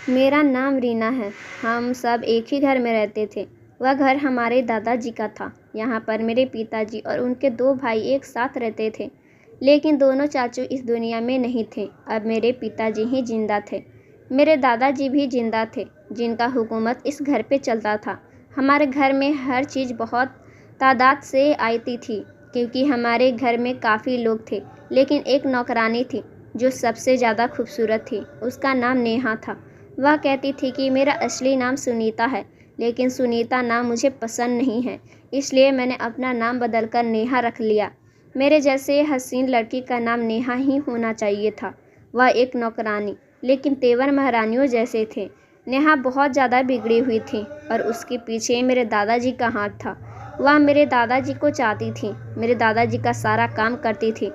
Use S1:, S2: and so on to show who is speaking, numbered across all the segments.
S1: मेरा नाम रीना है। हम सब एक ही घर में रहते थे। वह घर हमारे दादाजी का था। यहाँ पर मेरे पिताजी और उनके दो भाई एक साथ रहते थे, लेकिन दोनों चाचू इस दुनिया में नहीं थे। अब मेरे पिताजी ही जिंदा थे। मेरे दादाजी भी जिंदा थे, जिनका हुकूमत इस घर पे चलता था। हमारे घर में हर चीज़ बहुत तादाद से आती थी, क्योंकि हमारे घर में काफ़ी लोग थे। लेकिन एक नौकरानी थी जो सबसे ज़्यादा खूबसूरत थी। उसका नाम नेहा था। वह कहती थी कि मेरा असली नाम सुनीता है, लेकिन सुनीता नाम मुझे पसंद नहीं है, इसलिए मैंने अपना नाम बदलकर नेहा रख लिया। मेरे जैसे हसीन लड़की का नाम नेहा ही होना चाहिए था। वह एक नौकरानी, लेकिन तेवर महारानियों जैसे थे। नेहा बहुत ज़्यादा बिगड़ी हुई थी और उसके पीछे मेरे दादाजी का हाथ था। वह मेरे दादाजी को चाहती थी, मेरे दादाजी का सारा काम करती थी।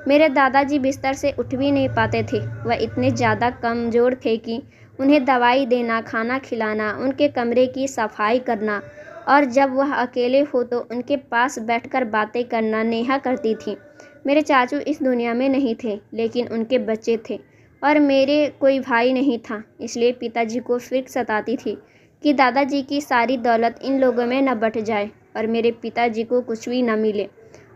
S1: मेरे दादाजी बिस्तर से उठ भी नहीं पाते थे। वह इतने ज़्यादा कमज़ोर थे कि उन्हें दवाई देना, खाना खिलाना, उनके कमरे की सफाई करना और जब वह अकेले हो तो उनके पास बैठकर बातें करना नेहा करती थी। मेरे चाचू इस दुनिया में नहीं थे, लेकिन उनके बच्चे थे और मेरे कोई भाई नहीं था। इसलिए पिताजी को फिक्र सताती थी कि दादाजी की सारी दौलत इन लोगों में न बट जाए और मेरे पिताजी को कुछ भी न मिले,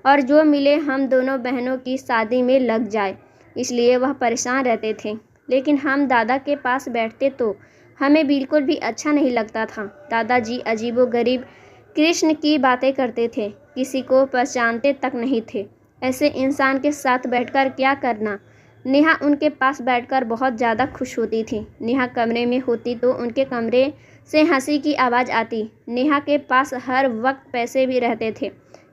S1: और जो मिले हम दोनों बहनों की शादी में लग जाए। इसलिए वह परेशान रहते थे। लेकिन हम दादा के पास बैठते तो हमें बिल्कुल भी अच्छा नहीं लगता था। दादाजी अजीबोगरीब कृष्ण की बातें करते थे, किसी को पहचानते तक नहीं थे। ऐसे इंसान के साथ बैठकर क्या करना। नेहा उनके पास बैठकर बहुत ज़्यादा खुश होती थी। नेहा कमरे में होती तो उनके कमरे से हंसी की आवाज़ आती। नेहा के पास हर वक्त पैसे भी रहते थे।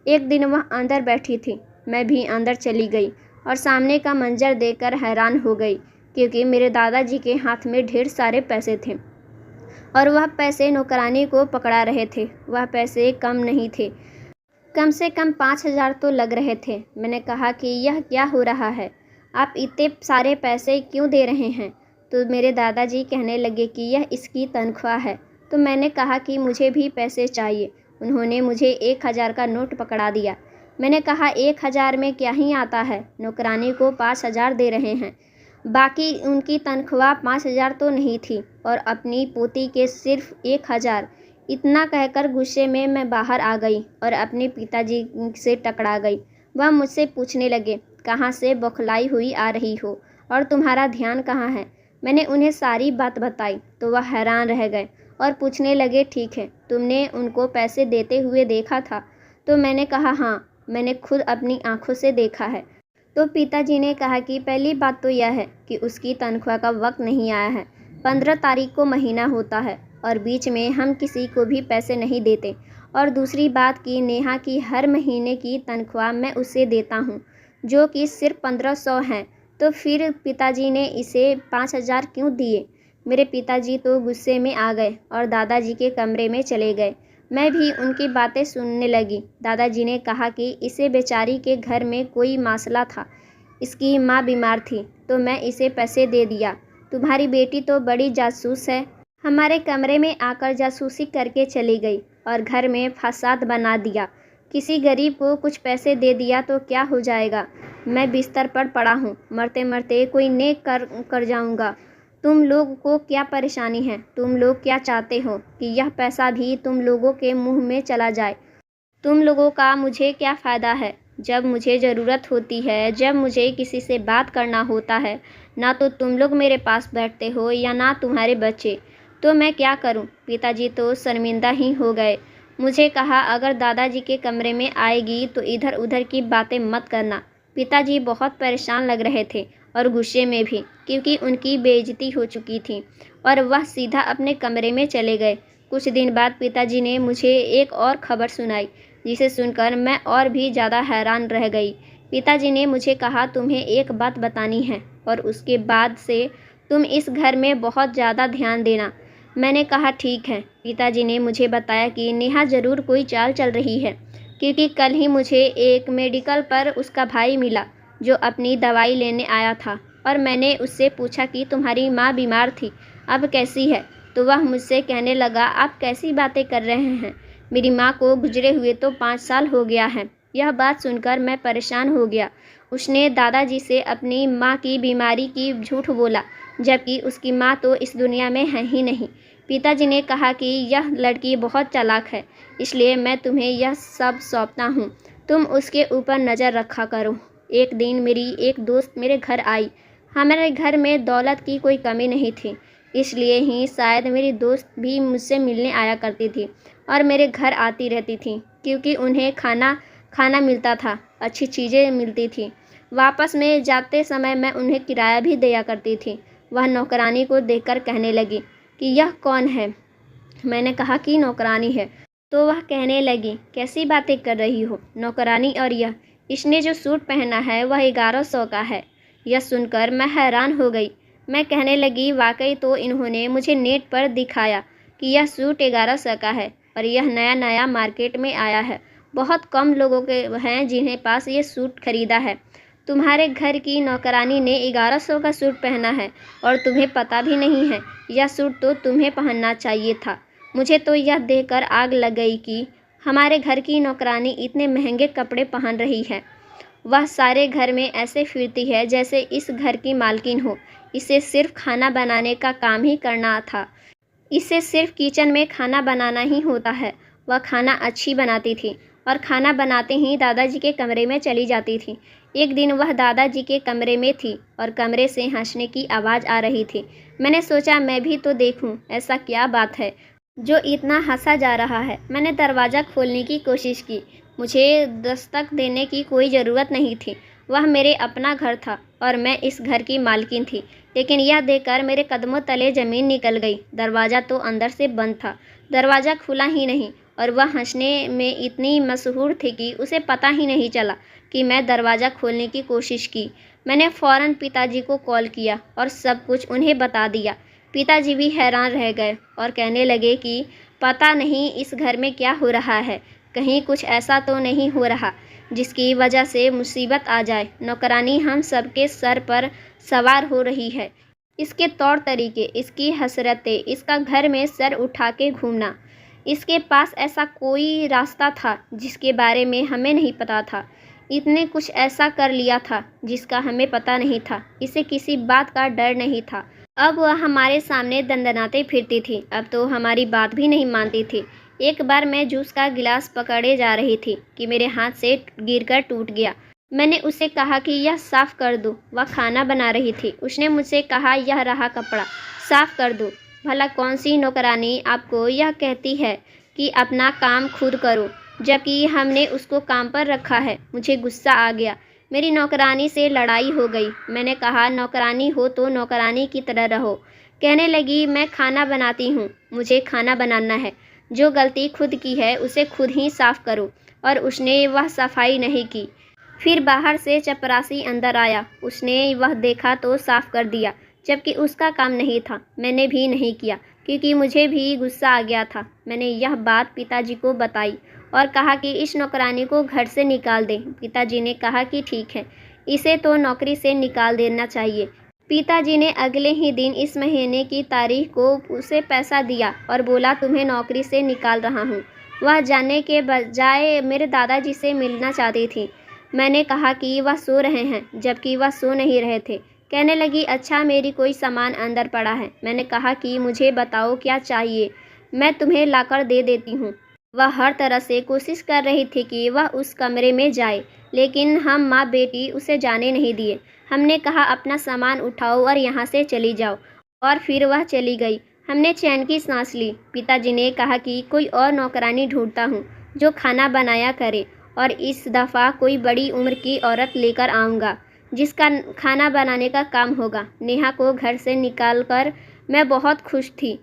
S1: एक दिन वह अंदर बैठी थी, मैं भी अंदर चली गई और सामने का मंजर देखकर हैरान हो गई, क्योंकि मेरे दादाजी के हाथ में ढेर सारे पैसे थे और वह पैसे नौकरानी को पकड़ा रहे थे। वह पैसे कम नहीं थे, कम से कम 5,000 तो लग रहे थे। मैंने कहा कि यह क्या हो रहा है, आप इतने सारे पैसे क्यों दे रहे हैं? तो मेरे दादाजी कहने लगे कि यह इसकी तनख्वाह है। तो मैंने कहा कि मुझे भी पैसे चाहिए। उन्होंने मुझे 1,000 का नोट पकड़ा दिया। मैंने कहा 1,000 में क्या ही आता है, नौकरानी को 5,000 दे रहे हैं, बाकी उनकी तनख्वाह 5,000 तो नहीं थी और अपनी पोती के सिर्फ 1,000। इतना कहकर गुस्से में मैं बाहर आ गई और अपने पिताजी से टकरा गई। वह मुझसे पूछने लगे, कहाँ से बौखलाई हुई आ रही हो और तुम्हारा ध्यान कहाँ है? मैंने उन्हें सारी बात बताई तो वह हैरान रह गए और पूछने लगे, ठीक है, तुमने उनको पैसे देते हुए देखा था? तो मैंने कहा, हाँ, मैंने खुद अपनी आंखों से देखा है। तो पिताजी ने कहा कि पहली बात तो यह है कि उसकी तनख्वाह का वक्त नहीं आया है। 15 तारीख को महीना होता है और बीच में हम किसी को भी पैसे नहीं देते। और दूसरी बात कि नेहा की हर महीने की तनख्वाह मैं उसे देता हूँ, जो कि सिर्फ 1,500 है। तो फिर पिताजी ने इसे 5,000 क्यों दिए? मेरे पिताजी तो गुस्से में आ गए और दादाजी के कमरे में चले गए। मैं भी उनकी बातें सुनने लगी। दादाजी ने कहा कि इसे बेचारी के घर में कोई मसला था, इसकी माँ बीमार थी, तो मैं इसे पैसे दे दिया। तुम्हारी बेटी तो बड़ी जासूस है, हमारे कमरे में आकर जासूसी करके चली गई और घर में फसाद बना दिया। किसी गरीब को कुछ पैसे दे दिया तो क्या हो जाएगा? मैं बिस्तर पर पड़ा हूँ, मरते मरते कोई नेक कर जाऊँगा। तुम लोग को क्या परेशानी है? तुम लोग क्या चाहते हो कि यह पैसा भी तुम लोगों के मुंह में चला जाए? तुम लोगों का मुझे क्या फ़ायदा है? जब मुझे ज़रूरत होती है, जब मुझे किसी से बात करना होता है, ना तो तुम लोग मेरे पास बैठते हो या ना तुम्हारे बच्चे। तो मैं क्या करूं? पिताजी तो शर्मिंदा ही हो गए। मुझे कहा, अगर दादाजी के कमरे में आएगी तो इधर उधर की बातें मत करना। पिताजी बहुत परेशान लग रहे थे और गुस्से में भी, क्योंकि उनकी बेइज्जती हो चुकी थी और वह सीधा अपने कमरे में चले गए। कुछ दिन बाद पिताजी ने मुझे एक और खबर सुनाई, जिसे सुनकर मैं और भी ज़्यादा हैरान रह गई। पिताजी ने मुझे कहा, तुम्हें एक बात बतानी है और उसके बाद से तुम इस घर में बहुत ज़्यादा ध्यान देना। मैंने कहा, ठीक है। पिताजी ने मुझे बताया कि नेहा ज़रूर कोई चाल चल रही है, क्योंकि कल ही मुझे एक मेडिकल पर उसका भाई मिला जो अपनी दवाई लेने आया था और मैंने उससे पूछा कि तुम्हारी माँ बीमार थी, अब कैसी है? तो वह मुझसे कहने लगा, आप कैसी बातें कर रहे हैं? मेरी माँ को गुजरे हुए तो 5 साल हो गया है। यह बात सुनकर मैं परेशान हो गया। उसने दादाजी से अपनी माँ की बीमारी की झूठ बोला जबकि उसकी माँ तो इस दुनिया में है ही नहीं। पिताजी ने कहा कि यह लड़की बहुत चालाक है, इसलिए मैं तुम्हें यह सब सौंपता हूँ, तुम उसके ऊपर नज़र रखा करो। एक दिन मेरी एक दोस्त मेरे घर आई। हमारे घर में दौलत की कोई कमी नहीं थी, इसलिए ही शायद मेरी दोस्त भी मुझसे मिलने आया करती थी और मेरे घर आती रहती थी, क्योंकि उन्हें खाना खाना मिलता था, अच्छी चीज़ें मिलती थी। वापस में जाते समय मैं उन्हें किराया भी दिया करती थी। वह नौकरानी को देखकर कहने लगी कि यह कौन है। मैंने कहा कि नौकरानी है। तो वह कहने लगी, कैसी बातें कर रही हो, नौकरानी और यह, इसने जो सूट पहना है वह 1100 का है। यह सुनकर मैं हैरान हो गई। मैं कहने लगी, वाकई तो इन्होंने मुझे नेट पर दिखाया कि यह सूट 1100 का है और यह नया नया मार्केट में आया है। बहुत कम लोगों के हैं जिन्हें पास ये सूट खरीदा है। तुम्हारे घर की नौकरानी ने 1100 का सूट पहना है और तुम्हें पता भी नहीं है। यह सूट तो तुम्हें पहनना चाहिए था। मुझे तो यह देखकर आग लग गई कि हमारे घर की नौकरानी इतने महंगे कपड़े पहन रही है। वह सारे घर में ऐसे फिरती है जैसे इस घर की मालकिन हो। इसे सिर्फ खाना बनाने का काम ही करना था। इसे सिर्फ किचन में खाना बनाना ही होता है। वह खाना अच्छी बनाती थी और खाना बनाते ही दादाजी के कमरे में चली जाती थी। एक दिन वह दादाजी के कमरे में थी और कमरे से हंसने की आवाज़ आ रही थी। मैंने सोचा मैं भी तो देखूं, ऐसा क्या बात है जो इतना हंसा जा रहा है। मैंने दरवाज़ा खोलने की कोशिश की। मुझे दस्तक देने की कोई ज़रूरत नहीं थी। वह मेरे अपना घर था और मैं इस घर की मालकिन थी। लेकिन यह देखकर मेरे कदमों तले ज़मीन निकल गई। दरवाज़ा तो अंदर से बंद था, दरवाज़ा खुला ही नहीं, और वह हंसने में इतनी मशहूर थी कि उसे पता ही नहीं चला कि मैं दरवाज़ा खोलने की कोशिश की। मैंने फ़ौरन पिताजी को कॉल किया और सब कुछ उन्हें बता दिया। पिताजी भी हैरान रह गए और कहने लगे कि पता नहीं इस घर में क्या हो रहा है, कहीं कुछ ऐसा तो नहीं हो रहा जिसकी वजह से मुसीबत आ जाए। नौकरानी हम सबके सर पर सवार हो रही है। इसके तौर तरीके, इसकी हसरतें, इसका घर में सर उठा के घूमना, इसके पास ऐसा कोई रास्ता था जिसके बारे में हमें नहीं पता था। इसने कुछ ऐसा कर लिया था जिसका हमें पता नहीं था। इसे किसी बात का डर नहीं था। अब वह हमारे सामने दंदनाते फिरती थी। अब तो हमारी बात भी नहीं मानती थी। एक बार मैं जूस का गिलास पकड़े जा रही थी कि मेरे हाथ से गिरकर टूट गया। मैंने उसे कहा कि यह साफ़ कर दो। वह खाना बना रही थी। उसने मुझसे कहा, यह रहा कपड़ा, साफ़ कर दो। भला कौन सी नौकरानी आपको यह कहती है कि अपना काम खुद करो, जबकि हमने उसको काम पर रखा है। मुझे गुस्सा आ गया। मेरी नौकरानी से लड़ाई हो गई। मैंने कहा, नौकरानी हो तो नौकरानी की तरह रहो। कहने लगी, मैं खाना बनाती हूँ, मुझे खाना बनाना है। जो गलती खुद की है उसे खुद ही साफ़ करो। और उसने वह सफाई नहीं की। फिर बाहर से चपरासी अंदर आया। उसने वह देखा तो साफ़ कर दिया, जबकि उसका काम नहीं था। मैंने भी नहीं किया क्योंकि मुझे भी गुस्सा आ गया था। मैंने यह बात पिताजी को बताई और कहा कि इस नौकरानी को घर से निकाल दें। पिताजी ने कहा कि ठीक है, इसे तो नौकरी से निकाल देना चाहिए। पिताजी ने अगले ही दिन इस महीने की तारीख को उसे पैसा दिया और बोला, तुम्हें नौकरी से निकाल रहा हूँ। वह जाने के बजाय मेरे दादाजी से मिलना चाहती थी। मैंने कहा कि वह सो रहे हैं, जबकि वह सो नहीं रहे थे। कहने लगी, अच्छा, मेरी कोई सामान अंदर पड़ा है। मैंने कहा कि मुझे बताओ क्या चाहिए, मैं तुम्हें लाकर दे देती हूँ। वह हर तरह से कोशिश कर रही थी कि वह उस कमरे में जाए, लेकिन हम माँ बेटी उसे जाने नहीं दिए। हमने कहा, अपना सामान उठाओ और यहाँ से चली जाओ, और फिर वह चली गई। हमने चैन की सांस ली। पिताजी ने कहा कि कोई और नौकरानी ढूंढता हूँ जो खाना बनाया करे, और इस दफ़ा कोई बड़ी उम्र की औरत लेकर आऊँगा जिसका खाना बनाने का काम होगा। नेहा को घर से निकालकर मैं बहुत खुश थी,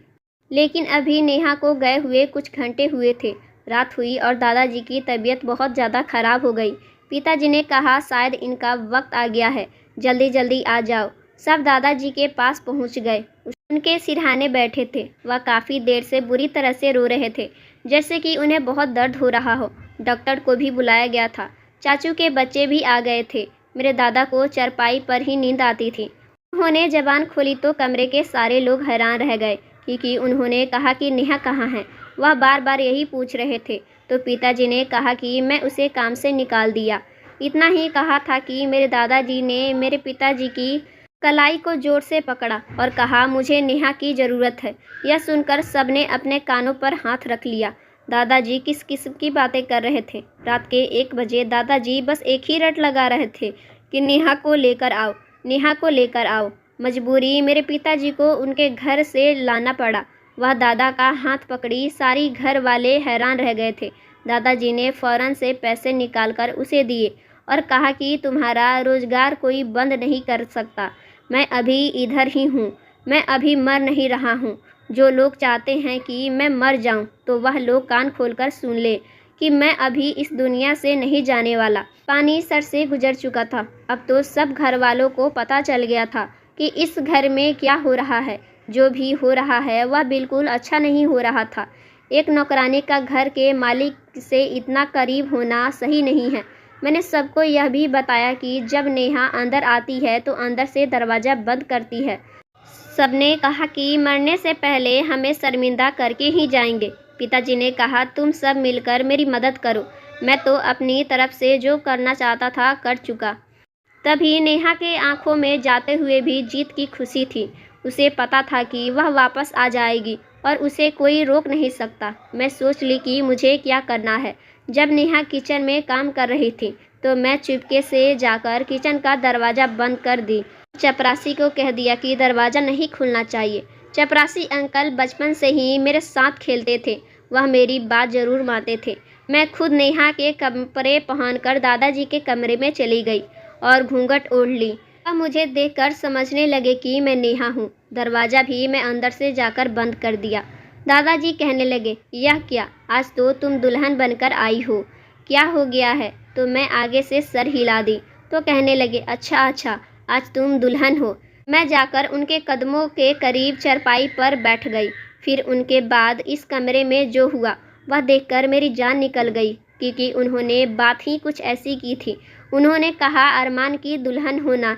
S1: लेकिन अभी नेहा को गए हुए कुछ घंटे हुए थे। रात हुई और दादाजी की तबीयत बहुत ज़्यादा ख़राब हो गई। पिताजी ने कहा, शायद इनका वक्त आ गया है, जल्दी जल्दी आ जाओ। सब दादाजी के पास पहुंच गए। उनके सिरहाने बैठे थे। वह काफ़ी देर से बुरी तरह से रो रहे थे, जैसे कि उन्हें बहुत दर्द हो रहा हो। डॉक्टर को भी बुलाया गया था। चाचू के बच्चे भी आ गए थे। मेरे दादा को चारपाई पर ही नींद आती थी। उन्होंने जबान खोली तो कमरे के सारे लोग हैरान रह गए, क्योंकि उन्होंने कहा कि नेहा कहाँ है। वह बार बार यही पूछ रहे थे। तो पिताजी ने कहा कि मैं उसे काम से निकाल दिया। इतना ही कहा था कि मेरे दादाजी ने मेरे पिताजी की कलाई को जोर से पकड़ा और कहा, मुझे नेहा की ज़रूरत है। यह सुनकर सबने अपने कानों पर हाथ रख लिया। दादाजी किस किस्म की बातें कर रहे थे? रात के 1 बजे दादाजी बस एक ही रट लगा रहे थे कि नेहा को लेकर आओ, नेहा को लेकर आओ। मजबूरी मेरे पिताजी को उनके घर से लाना पड़ा। वह दादा का हाथ पकड़ी सारी घर वाले हैरान रह गए थे। दादाजी ने फ़ौरन से पैसे निकालकर उसे दिए और कहा कि तुम्हारा रोज़गार कोई बंद नहीं कर सकता। मैं अभी इधर ही हूँ, मैं अभी मर नहीं रहा हूँ। जो लोग चाहते हैं कि मैं मर जाऊँ तो वह लोग कान खोलकर सुन ले कि मैं अभी इस दुनिया से नहीं जाने वाला। पानी सर से गुजर चुका था। अब तो सब घर वालों को पता चल गया था कि इस घर में क्या हो रहा है। जो भी हो रहा है वह बिल्कुल अच्छा नहीं हो रहा था। एक नौकरानी का घर के मालिक से इतना करीब होना सही नहीं है। मैंने सबको यह भी बताया कि जब नेहा अंदर आती है तो अंदर से दरवाज़ा बंद करती है। सबने कहा कि मरने से पहले हमें शर्मिंदा करके ही जाएंगे। पिताजी ने कहा, तुम सब मिलकर मेरी मदद करो। मैं तो अपनी तरफ से जो करना चाहता था कर चुका। तभी नेहा के आंखों में जाते हुए भी जीत की खुशी थी। उसे पता था कि वह वापस आ जाएगी और उसे कोई रोक नहीं सकता। मैं सोच ली कि मुझे क्या करना है। जब नेहा किचन में काम कर रही थी तो मैं चुपके से जाकर किचन का दरवाज़ा बंद कर दी। चपरासी को कह दिया कि दरवाज़ा नहीं खुलना चाहिए। चपरासी अंकल बचपन से ही मेरे साथ खेलते थे। वह मेरी बात ज़रूर मानते थे। मैं खुद नेहा के कपड़े पहनकर दादाजी के कमरे में चली गई और घूंघट ओढ़ ली। अब मुझे देखकर समझने लगे कि मैं नेहा हूँ। दरवाज़ा भी मैं अंदर से जाकर बंद कर दिया। दादाजी कहने लगे, यह क्या, आज तो तुम दुल्हन बनकर आई हो, क्या हो गया है? तो मैं आगे से सर हिला दी तो कहने लगे, अच्छा अच्छा, आज तुम दुल्हन हो। मैं जाकर उनके कदमों के करीब चारपाई पर बैठ गई। फिर उनके बाद इस कमरे में जो हुआ वह देखकर मेरी जान निकल गई, क्योंकि उन्होंने बात ही कुछ ऐसी की थी। उन्होंने कहा, अरमान की दुल्हन होना,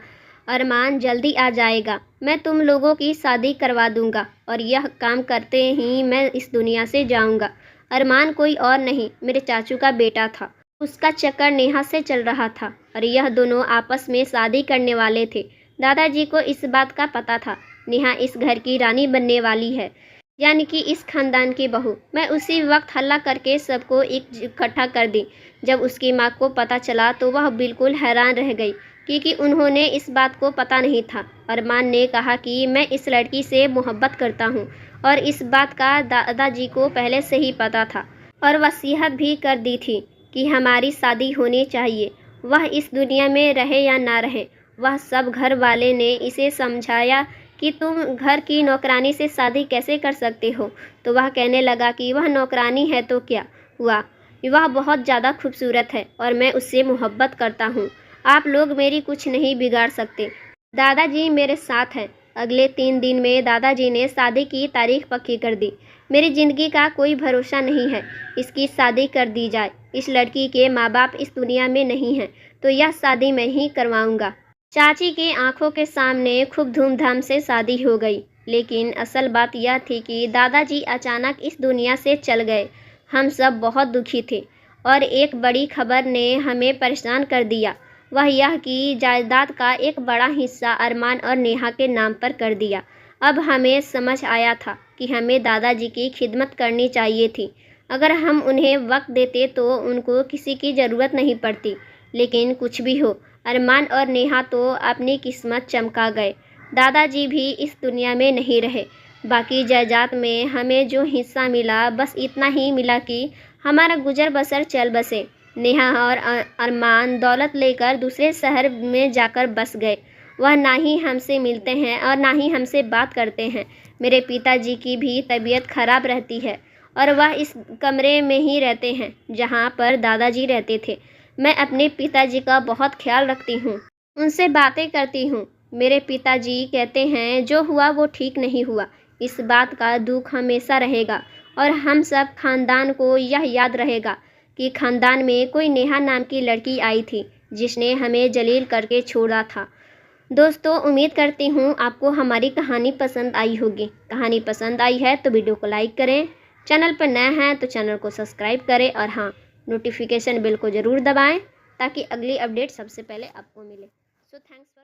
S1: अरमान जल्दी आ जाएगा, मैं तुम लोगों की शादी करवा दूंगा और यह काम करते ही मैं इस दुनिया से जाऊंगा। अरमान कोई और नहीं, मेरे चाचू का बेटा था। उसका चक्कर नेहा से चल रहा था और यह दोनों आपस में शादी करने वाले थे। दादाजी को इस बात का पता था। नेहा इस घर की रानी बनने वाली है, यानी कि इस खानदान की बहू। मैं उसी वक्त हल्ला करके सबको इकट्ठा कर दी। जब उसकी माँ को पता चला तो वह बिल्कुल हैरान रह गई, क्योंकि उन्होंने इस बात को पता नहीं था। अरमान ने कहा कि मैं इस लड़की से मोहब्बत करता हूँ और इस बात का दादाजी को पहले से ही पता था और वसीयत भी कर दी थी कि हमारी शादी होनी चाहिए। वह इस दुनिया में रहे या ना रहे, वह सब घर वाले ने इसे समझाया कि तुम घर की नौकरानी से शादी कैसे कर सकते हो। तो वह कहने लगा कि वह नौकरानी है तो क्या हुआ, वह बहुत ज़्यादा खूबसूरत है और मैं उससे मोहब्बत करता हूँ। आप लोग मेरी कुछ नहीं बिगाड़ सकते। दादाजी मेरे साथ हैं। अगले 3 दिन में दादाजी ने शादी की तारीख पक्की कर दी। मेरी ज़िंदगी का कोई भरोसा नहीं है, इसकी शादी कर दी जाए। इस लड़की के माँ बाप इस दुनिया में नहीं हैं तो यह शादी मैं ही करवाऊँगा। चाची की आंखों के सामने खूब धूमधाम से शादी हो गई। लेकिन असल बात यह थी कि दादाजी अचानक इस दुनिया से चल गए। हम सब बहुत दुखी थे और एक बड़ी खबर ने हमें परेशान कर दिया। वह यह कि जायदाद का एक बड़ा हिस्सा अरमान और नेहा के नाम पर कर दिया। अब हमें समझ आया था कि हमें दादाजी की खिदमत करनी चाहिए थी। अगर हम उन्हें वक्त देते तो उनको किसी की ज़रूरत नहीं पड़ती। लेकिन कुछ भी हो, अरमान और नेहा तो अपनी किस्मत चमका गए। दादाजी भी इस दुनिया में नहीं रहे। बाकी जायदाद में हमें जो हिस्सा मिला बस इतना ही मिला कि हमारा गुजर बसर चल बसे। नेहा और अरमान दौलत लेकर दूसरे शहर में जाकर बस गए। वह ना ही हमसे मिलते हैं और ना ही हमसे बात करते हैं। मेरे पिताजी की भी तबीयत खराब रहती है और वह इस कमरे में ही रहते हैं जहाँ पर दादाजी रहते थे। मैं अपने पिताजी का बहुत ख्याल रखती हूँ, उनसे बातें करती हूँ। मेरे पिताजी कहते हैं जो हुआ वो ठीक नहीं हुआ। इस बात का दुख हमेशा रहेगा और हम सब खानदान को यह याद रहेगा कि खानदान में कोई नेहा नाम की लड़की आई थी जिसने हमें जलील करके छोड़ा था। दोस्तों, उम्मीद करती हूँ आपको हमारी कहानी पसंद आई होगी। कहानी पसंद आई है तो वीडियो को लाइक करें, चैनल पर नए हैं तो चैनल को सब्सक्राइब करें और हाँ, नोटिफिकेशन बेल को ज़रूर दबाएं ताकि अगली अपडेट सबसे पहले आपको मिले। So thanks.